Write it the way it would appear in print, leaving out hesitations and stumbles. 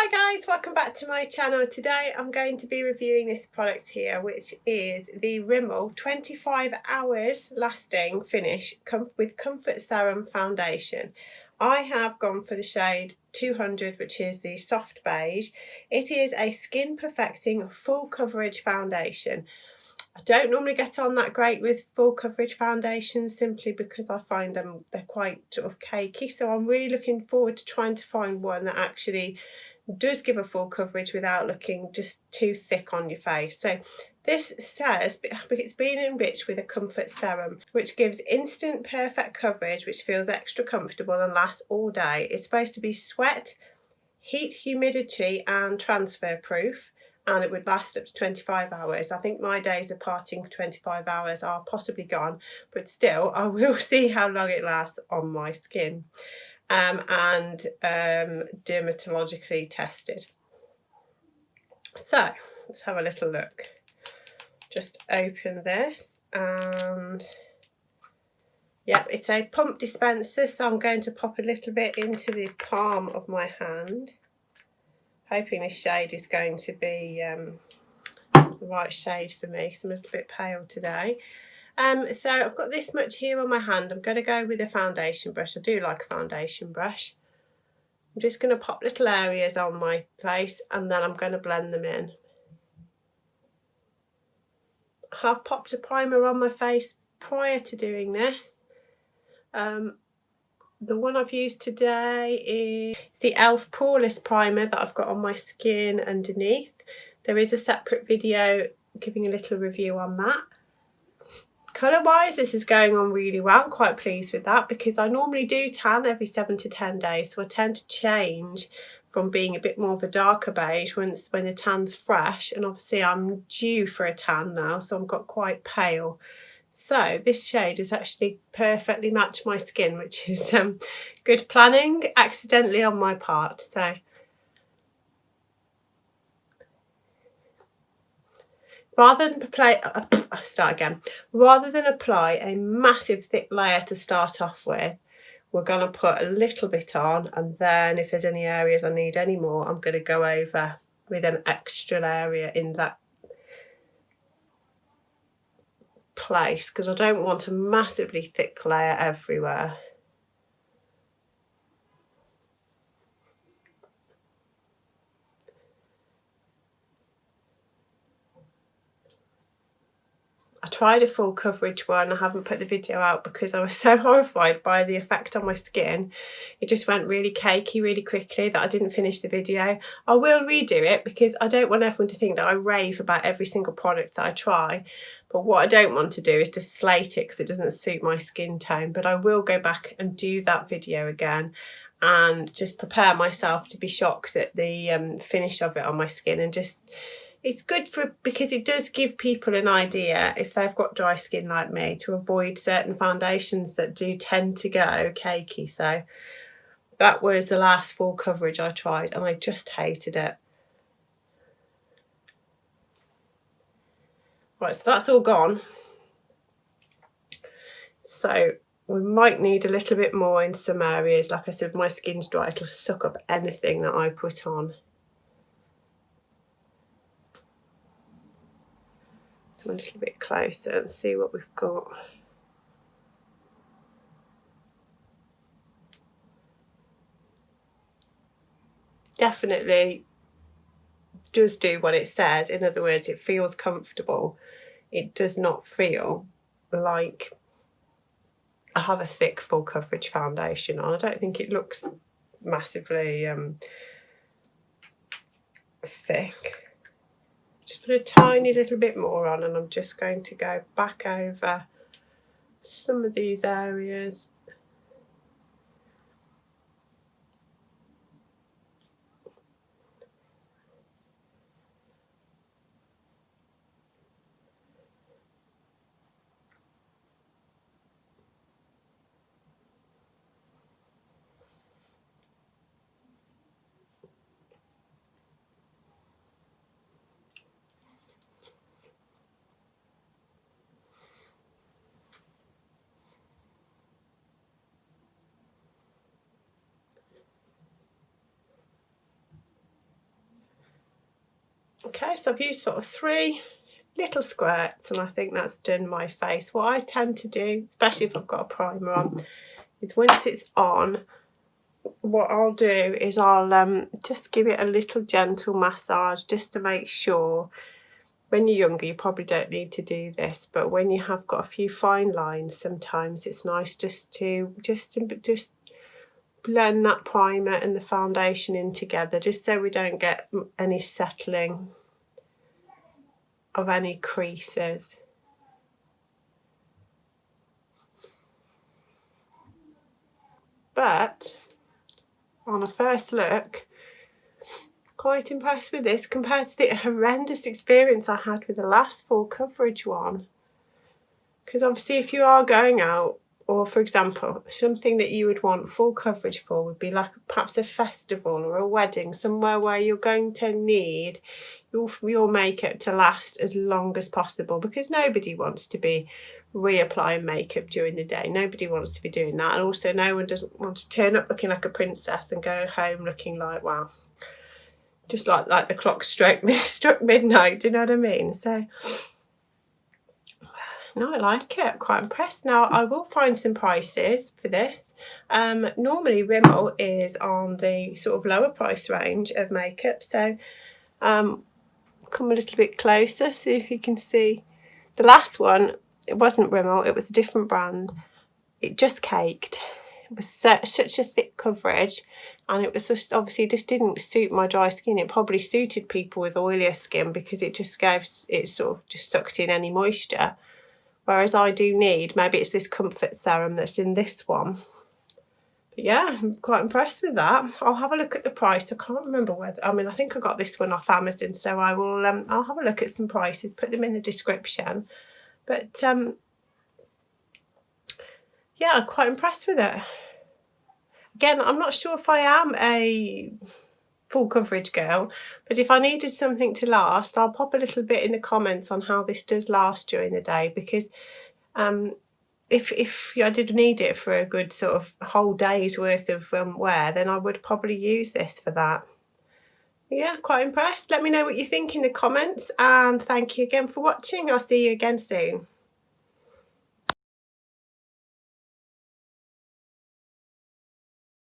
Hi guys, welcome back to my channel. Today I'm going to be reviewing this product here, which is the Rimmel 25 hours lasting finish with Comfort Serum Foundation. I have gone for the shade 200, which is the soft beige. It is a skin perfecting full coverage foundation. I don't normally get on that great with full coverage foundations simply because I find they're quite sort of cakey, so I'm really looking forward to trying to find one that actually does give a full coverage without looking just too thick on your face. So this says it's been enriched with a comfort serum, which gives instant perfect coverage, which feels extra comfortable and lasts all day. It's supposed to be sweat, heat, humidity and transfer proof, and it would last up to 25 hours. I think my days of partying for 25 hours are possibly gone, but still I will see how long it lasts on my skin. And dermatologically tested. So let's have a little look. Just open this, and yep, it's a pump dispenser, so I'm going to pop a little bit into the palm of my hand, hoping this shade is going to be the right shade for me because I'm a little bit pale today. So I've got this much here on my hand. I'm going to go with a foundation brush. I do like a foundation brush. I'm just going to pop little areas on my face and then I'm going to blend them in. I have popped a primer on my face prior to doing this. The one I've used today is the e.l.f. Poreless Primer that I've got on my skin underneath. There is a separate video giving a little review on that. Colour wise, this is going on really well. I'm quite pleased with that because I normally do tan every 7 to 10 days, so I tend to change from being a bit more of a darker beige when the tan's fresh, and obviously I'm due for a tan now, so I've got quite pale. So this shade has actually perfectly matched my skin, which is good planning accidentally on my part. So rather than apply a massive thick layer to start off with, we're going to put a little bit on, and then if there's any areas I need any more, I'm going to go over with an extra area in that place because I don't want a massively thick layer everywhere. I tried a full coverage one. I haven't put the video out because I was so horrified by the effect on my skin. It just went really cakey really quickly that I didn't finish the video. I will redo it because I don't want everyone to think that I rave about every single product that I try. But what I don't want to do is to slate it because it doesn't suit my skin tone. But I will go back and do that video again and just prepare myself to be shocked at the finish of it on my skin, and just it's good because it does give people an idea, if they've got dry skin like me, to avoid certain foundations that do tend to go cakey. So that was the last full coverage I tried and I just hated it. Right, so that's all gone. So we might need a little bit more in some areas. Like I said, my skin's dry, it'll suck up anything that I put on. A little bit closer and see what we've got. Definitely does do what it says. In other words, it feels comfortable. It does not feel like I have a thick full coverage foundation on. I don't think it looks massively thick. Just put a tiny little bit more on, and I'm just going to go back over some of these areas. Okay, so I've used sort of 3 little squirts, and I think that's done my face. What I tend to do, especially if I've got a primer on, is once it's on, what I'll do is I'll just give it a little gentle massage just to make sure. When you're younger, you probably don't need to do this, but when you have got a few fine lines, sometimes it's nice just to blend that primer and the foundation in together, just so we don't get any settling of any creases. But on a first look, quite impressed with this compared to the horrendous experience I had with the last full coverage one. Because obviously if you are going out, or for example, something that you would want full coverage for would be like perhaps a festival or a wedding, somewhere where you're going to need your makeup to last as long as possible, because nobody wants to be reapplying makeup during the day. Nobody wants to be doing that. And also no one doesn't want to turn up looking like a princess and go home looking like, wow, just like the clock struck midnight. Do you know what I mean? So no, I like it. I'm quite impressed. Now I will find some prices for this. Normally Rimmel is on the sort of lower price range of makeup, so come a little bit closer, see if you can see. The last one, it wasn't Rimmel, it was a different brand. It just caked. It was such a thick coverage, and it was just obviously just didn't suit my dry skin. It probably suited people with oilier skin because it just sort of just sucked in any moisture. Whereas I do need, maybe it's this comfort serum that's in this one. But yeah, I'm quite impressed with that. I'll have a look at the price. I can't remember whether, I mean, I think I got this one off Amazon, so I will, I'll have a look at some prices, put them in the description. But yeah, I'm quite impressed with it. Again, I'm not sure if I am a full coverage girl, but if I needed something to last, I'll pop a little bit in the comments on how this does last during the day, because if I did need it for a good sort of whole day's worth of wear, then I would probably use this for that. Yeah, quite impressed. Let me know what you think in the comments, and thank you again for watching. I'll see you again soon.